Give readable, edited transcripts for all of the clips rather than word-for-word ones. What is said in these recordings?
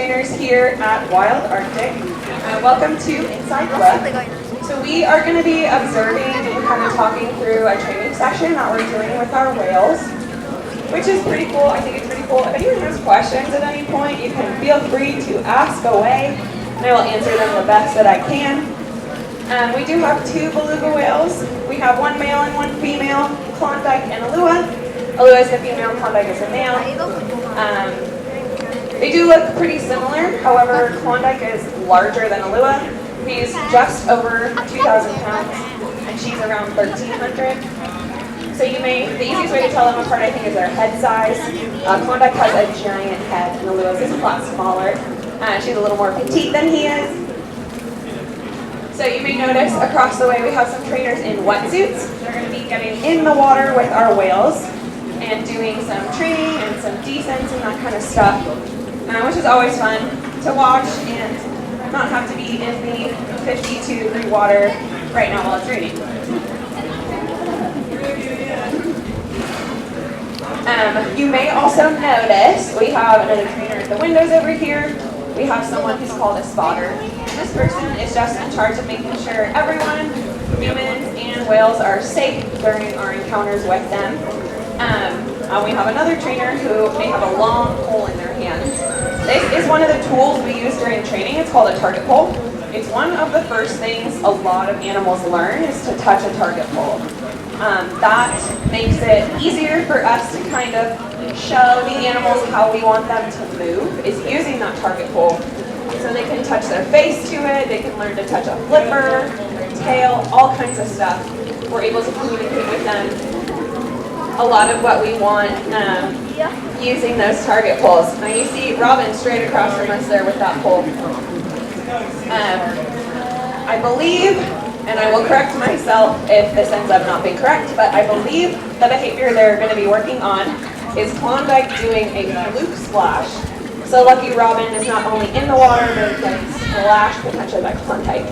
trainers here at Wild Arctic. Welcome to Inside Look. So we are going to be observing and kind of talking through a training session that we're doing with our whales, which is pretty cool. I think it's pretty cool. If anyone has questions at any point, you can feel free to ask away, and I will answer them the best that I can. We do have two beluga whales. We have one male and one female, Klondike and Allua. Allua is the female, Klondike is the male. They do look pretty similar. However, Klondike is larger than Allua. He's just over 2,000 pounds, and she's around 1,300. So the easiest way to tell them apart, I think, is their head size. Klondike has a giant head, and Allua's is a lot smaller. She's a little more petite than he is. So you may notice across the way we have some trainers in wetsuits. They're going to be getting in the water with our whales and doing some training and some descents and that kind of stuff, which is always fun to watch and not have to be in the 52-degree water right now while it's raining. You may also notice we have another trainer at the windows over here. We have someone who's called a spotter. This person is just in charge of making sure everyone, humans and whales, are safe during our encounters with them. We have another trainer who may have a long pole in their hands. This is one of the tools we use during training. It's called a target pole. It's one of the first things a lot of animals learn is to touch a target pole. That makes it easier for us to kind of show the animals how we want them to move, is using that target pole. So they can touch their face to it, they can learn to touch a flipper, their tail, all kinds of stuff. We're able to communicate with them a lot of what we want using those target poles. Now you see Robin straight across from us there with that pole. I believe, and I will correct myself if this ends up not being correct, but I believe the behavior they're going to be working on is Klondike doing a fluke splash. So Lucky Robin is not only in the water, but is getting splashed potentially by Klondike.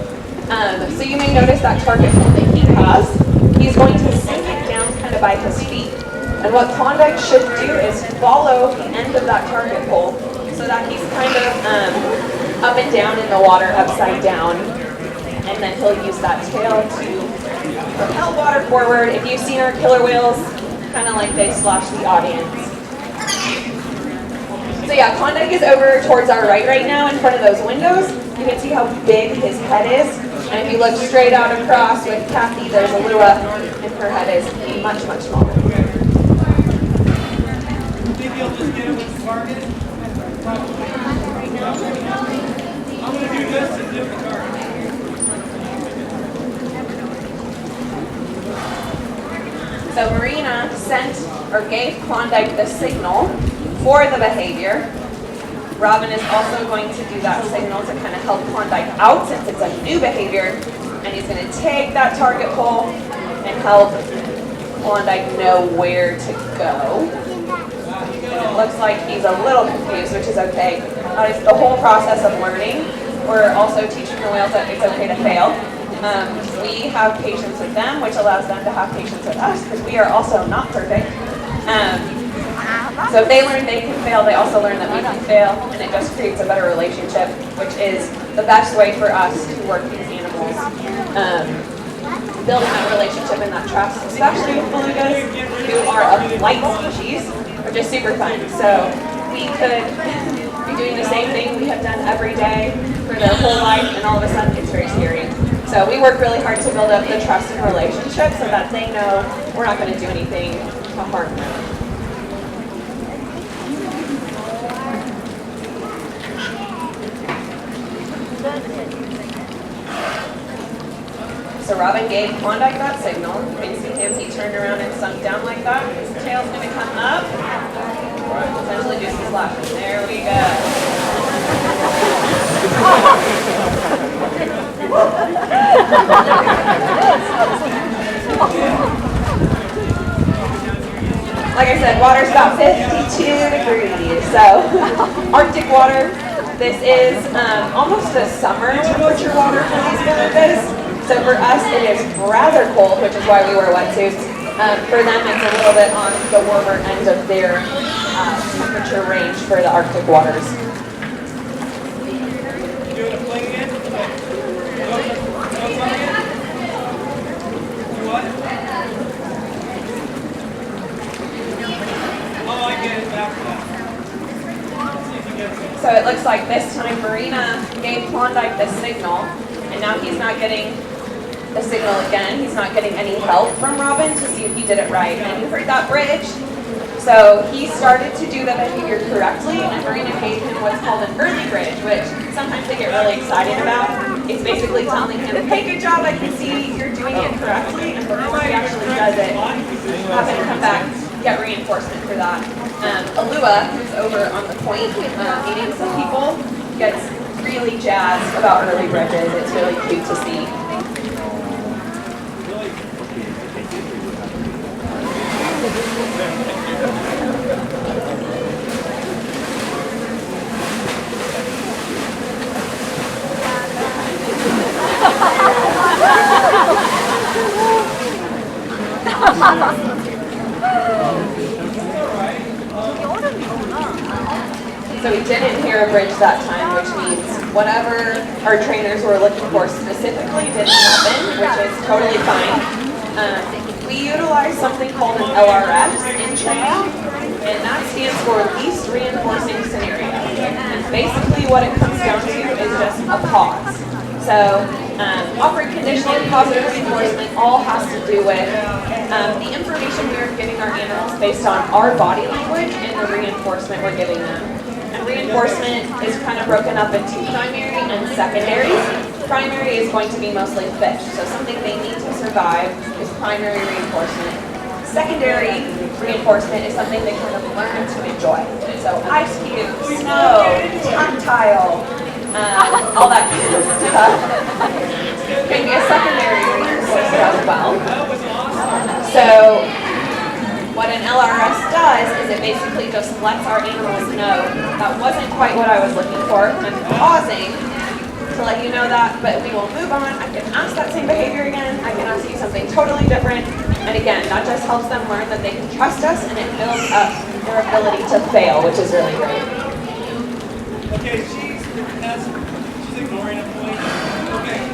So you may notice that target pole that he has. He's going to sink it down kind of by his feet. And what Klondike should do is follow the end of that target pole so that he's kind of up and down in the water, upside down. And then he'll use that tail to propel water forward. If you've seen our killer whales, kind of like they slosh the audience. So yeah, Klondike is over towards our right now in front of those windows. You can see how big his head is. And if you look straight out across with Kathy, there's Allua, and her head is much, much smaller. Think you'll just get it with the target? I'm going to do this and different target. So Marina sent or gave Klondike the signal for the behavior. Robin is also going to do that signal to kind of help Klondike out since it's a new behavior. And he's going to take that target pole and help Klondike know where to go. And it looks like he's a little confused, which is okay. It's the whole process of learning. We're also teaching the whales that it's okay to fail. We have patience with them, which allows them to have patience with us, because we are also not perfect. So if they learn they can fail, they also learn that we can fail, and it just creates a better relationship, which is the best way for us to work these animals. Building that relationship and that trust, especially with belugas, who are a flight species, which is super fun. So we could be doing the same thing we have done every day for their whole life, and all of a sudden it's very scary. So we work really hard to build up the trust and relationship so that they know we're not going to do anything to harm them. So Robin gave Klondike that signal. You can see him, he turned around and sunk down like that. His tail's going to come up. Potentially do some splashes. There we go. Like I said, water's about 52 degrees. So Arctic water. This is almost a summer temperature water for these belugas. So for us, it is rather cold, which is why we wear wetsuits. For them, it's a little bit on the warmer end of their temperature range for the Arctic waters. So it looks like this time Marina gave Klondike the signal, and now he's not getting the signal again. He's not getting any help from Robin to see if he did it right. And you heard that bridge? So he started to do the behavior correctly, and Marina gave him what's called an early bridge, which sometimes they get really excited about. It's basically telling him, hey, good job, I can see you're doing it correctly, and before he actually does it, have him come back, get reinforcement for that. Allua, who's over on the point meeting some people, gets really jazzed about early bridges. It's really cute to see. So we didn't hear a bridge that time, which means whatever our trainers were looking for specifically didn't happen, which is totally fine. We utilize something called an LRS in training, and that stands for least reinforcing scenario. And basically what it comes down to is just a pause. So operant conditioning, positive reinforcement, all has to do with the information we are giving our animals based on our body language and the reinforcement we're giving them. And reinforcement is kind of broken up into primary and secondary. Primary is going to be mostly fish, so something they need to survive is primary reinforcement. Secondary reinforcement is something they kind of learn to enjoy. So ice cubes, snow, tactile, all that kind of stuff can be a secondary reinforcement as well. So what an LRS does is it basically just lets our animals know that wasn't quite what I was looking for. I'm pausing to let you know that, but we will move on. I can ask that same behavior again. I can ask you something totally different. And again, that just helps them learn that they can trust us, and it builds up their ability to fail, which is really great. Okay, she's ignoring a point. Okay.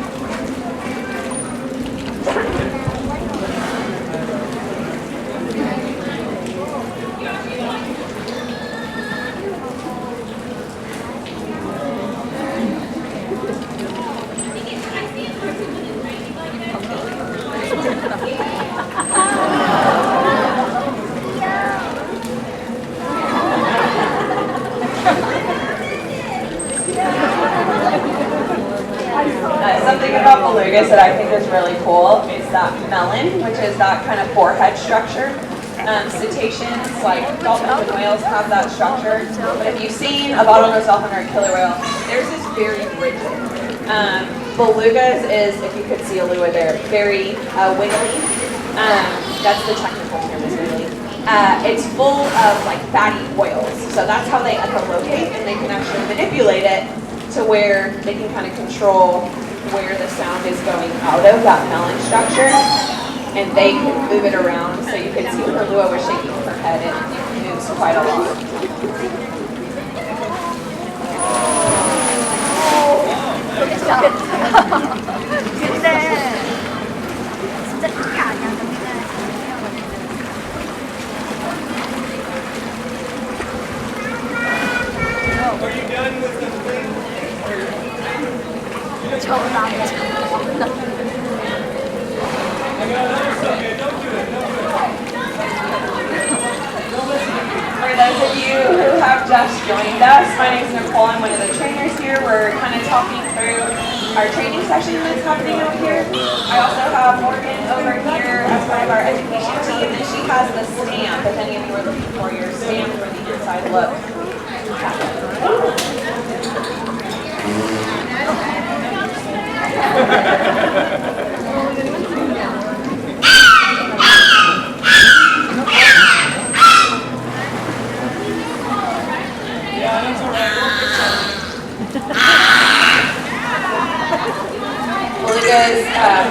Something about belugas that I think is really cool is that melon, which is that kind of forehead structure. Cetaceans, like dolphins and whales, have that structure. But if you've seen a bottlenose dolphin or a killer whale, theirs is very rigid. Belugas is, if you could see Allua there, very wiggly. That's the technical term, is wiggly. It's full of like fatty oils. So that's how they echolocate, and they can actually manipulate it to where they can kind of control where the sound is going out of that melon structure, and they can move it around. So you can see when Allua was shaking her head, it moves quite a lot. Are you done with the thing? For those of you who have just joined us, my name is Nicole. I'm one of the trainers here. We're kind of talking through our training session that's happening out here. I also have Morgan over here as part of our education team, and she has the stamp. If any of you are looking for your stamp for the inside look. Yeah, that's all right. Belugas have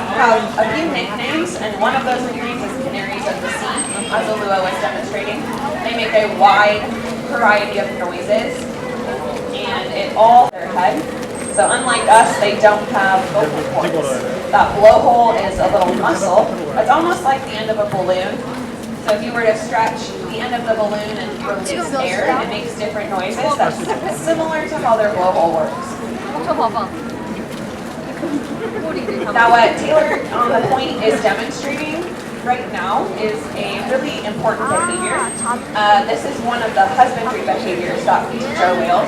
a few nicknames, and one of those nicknames is Canaries of the Sea, as Allua was demonstrating. They make a wide variety of noises, and it all their head. So unlike us, they don't have vocal cords. That blowhole is a little muscle. It's almost like the end of a balloon. So if you were to stretch the end of the balloon and release air, it makes different noises. That's similar to how their blowhole works. Now what Taylor on the point is demonstrating right now is a really important behavior. This is one of the husbandry behaviors that we teach our whales.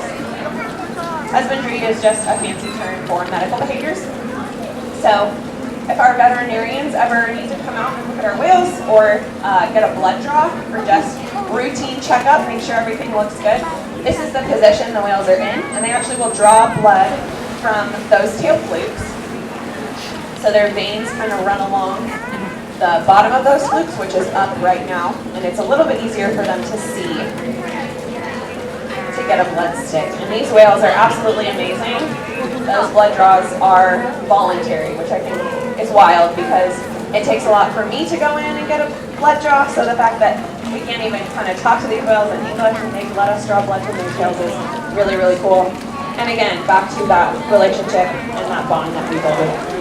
Husbandry is just a fancy term for medical behaviors. So if our veterinarians ever need to come out and look at our whales or get a blood draw for just routine checkup, make sure everything looks good, this is the position the whales are in, and they actually will draw blood from those tail flukes. So their veins kind of run along the bottom of those flukes, which is up right now, and it's a little bit easier for them to see to get a blood stick. And these whales are absolutely amazing. Those blood draws are voluntary, which I think is wild because it takes a lot for me to go in and get a blood draw, so the fact that we can't even kind of talk to these whales in English and they let us draw blood from their tails is really, really cool. And again, back to that relationship and that bond that we build with them.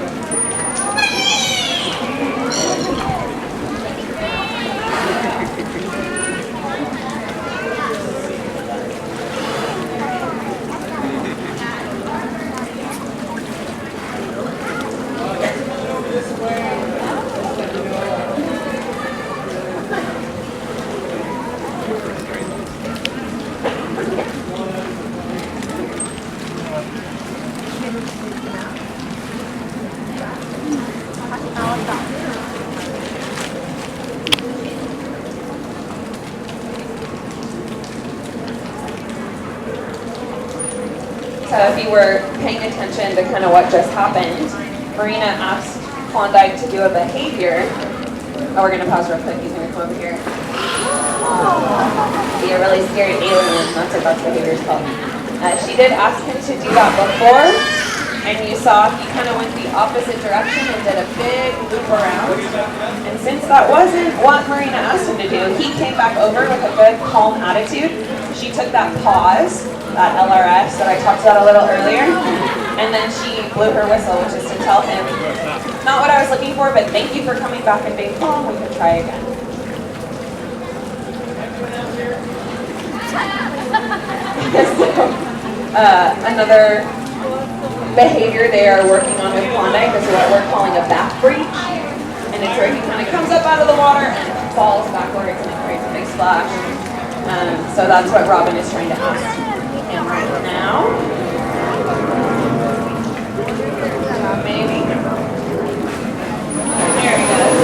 So if you were paying attention to kind of what just happened, Marina asked Klondike to do a behavior. Oh, we're going to pause real quick. He's going to come over here. Be a really scary alien. That's what that behavior is called. She did ask him to do that before, and you saw he kind of went the opposite direction and did a big loop around. And since that wasn't what Marina asked him to do, he came back over with a good, calm attitude. She took that pause, that LRS that I talked about a little earlier, and then she blew her whistle, which is to tell him, not what I was looking for, but thank you for coming back and being calm, we can try again. Another behavior they are working on with Klondike is what we're calling a back breach, and it's where he kind of comes up out of the water and falls backwards and it creates a big splash. So that's what Robin is trying to ask him right now. Maybe. There he goes.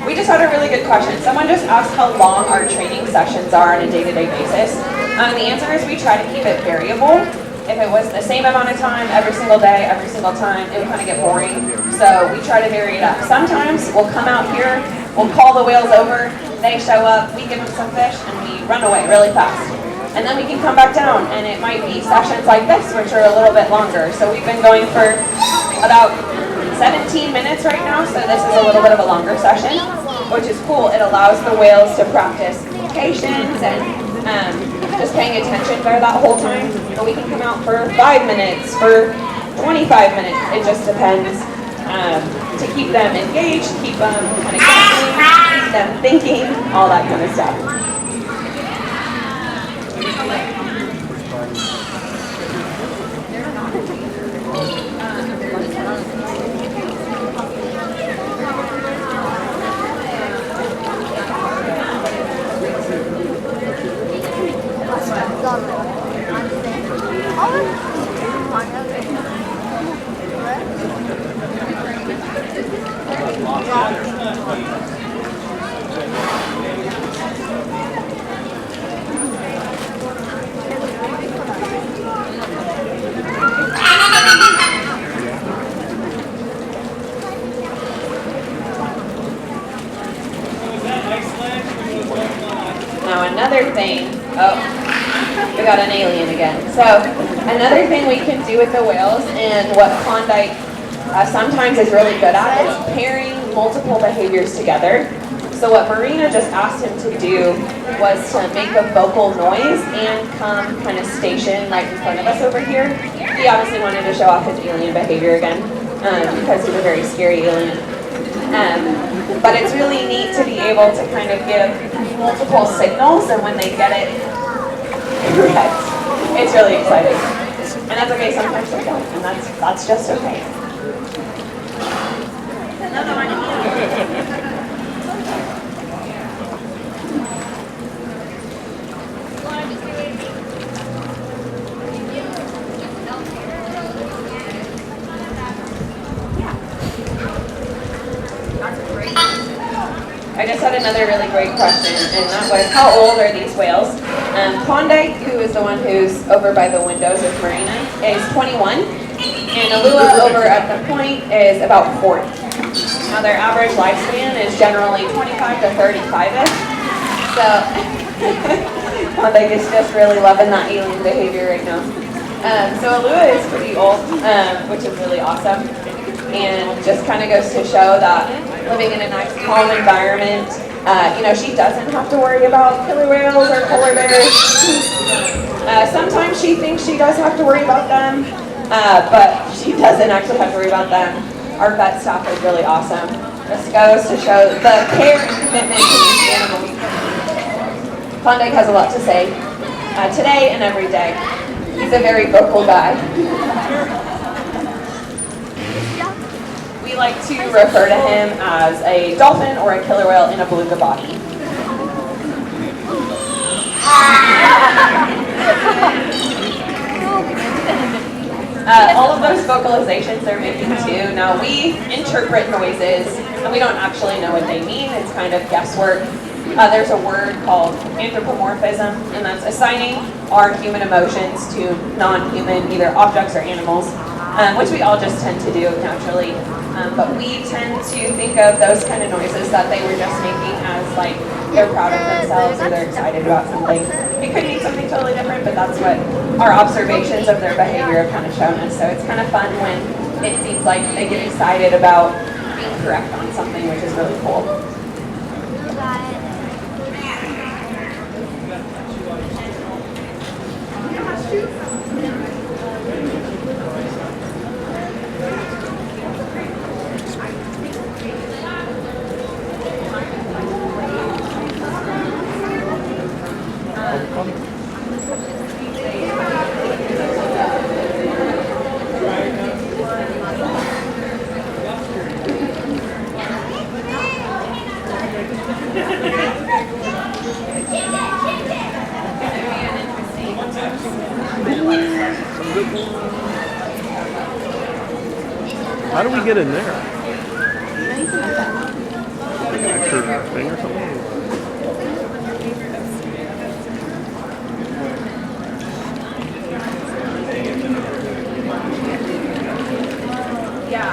We just had a really good question. Someone just asked how long our training sessions are on a day-to-day basis. The answer is we try to keep it variable. If it was the same amount of time every single day, every single time, it would kind of get boring. So we try to vary it up. Sometimes we'll come out here, we'll call the whales over, they show up, we give them some fish, and we run away really fast. And then we can come back down, and it might be sessions like this, which are a little bit longer. So we've been going for about 17 minutes right now, so this is a little bit of a longer session, which is cool. It allows the whales to practice locations and just paying attention there that whole time. But we can come out for 5 minutes, for 25 minutes. It just depends to keep them engaged, keep them kind of guessing, keep them thinking, all that kind of stuff. Now another thing, got an alien again. So another thing we can do with the whales, and what Klondike sometimes is really good at, is pairing multiple behaviors together. So what Marina just asked him to do was to make a vocal noise and come kind of station right in front of us over here. He obviously wanted to show off his alien behavior again, because he's a very scary alien. But it's really neat to be able to kind of give multiple signals, and when they get it correct, it's really exciting. And that's okay, sometimes they don't, and that's just okay. Another one. I just had another really great question, and that was, how old are these whales? Klondike, who is the one who's over by the windows with Marina, is 21, and Allua over at the point is about 40. Now their average lifespan is generally 25 to 35-ish, so Klondike is just really loving that alien behavior right now. So Allua is pretty old, which is really awesome, and just kind of goes to show that living in a nice, calm environment, she doesn't have to worry about killer whales or polar bears. Sometimes she thinks she does have to worry about them, but she doesn't actually have to worry about them. Our vet staff is really awesome. This goes to show the care and commitment to these animals. Klondike has a lot to say today and every day. He's a very vocal guy. We like to refer to him as a dolphin or a killer whale in a beluga body. All of those vocalizations they're making too. Now we interpret noises and we don't actually know what they mean. It's kind of guesswork. There's a word called anthropomorphism, and that's assigning our human emotions to non-human, either objects or animals, which we all just tend to do naturally. But we tend to think of those kind of noises that they were just making as like they're proud of themselves or they're excited about something. It could mean something totally different, but that's what our observations of their behavior have kind of shown us. So it's kind of fun when it seems like they get excited about being correct on something, which is really cool. How do we get in there? Like an extra thing or something? Yeah,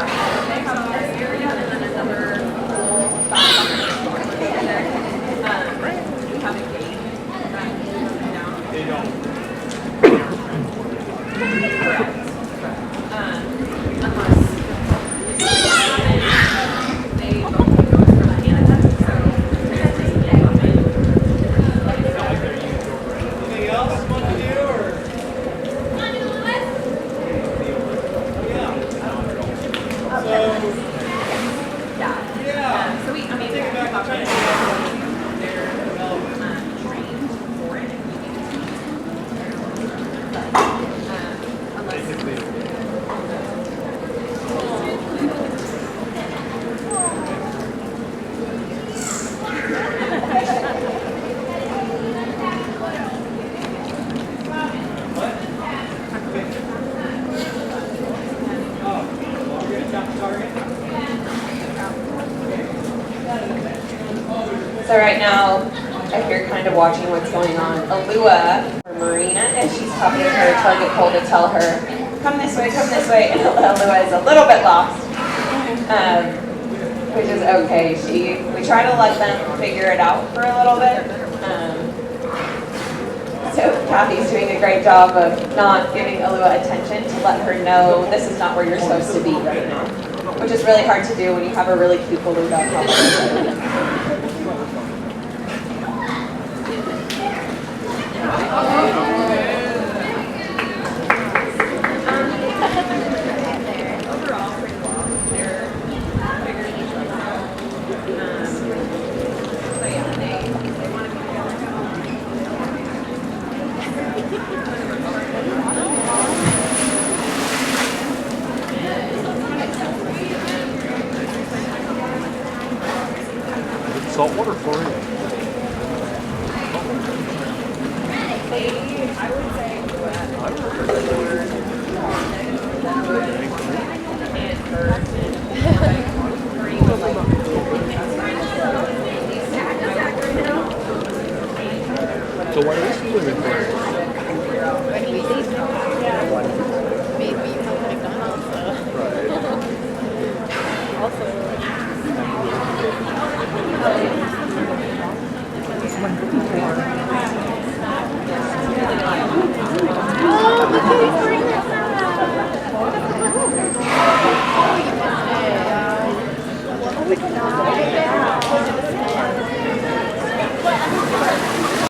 they have this area and then another whole side. We have a gate that goes down. They don't. Correct. Unless they both go from Canada, so Anything else you want to do, or? yeah. So we, I mean, they're trained for it. So right now, if you're kind of watching what's going on, Allua, or Marina, and she's tapping her target pole to tell her, come this way, and Allua is a little bit lost, which is okay. We try to let them figure it out for a little bit. So Kathy's doing a great job of not giving Allua attention to let her know this is not where you're supposed to be right now, which is really hard to do when you have a really cute Beluga couple. Saltwater for you.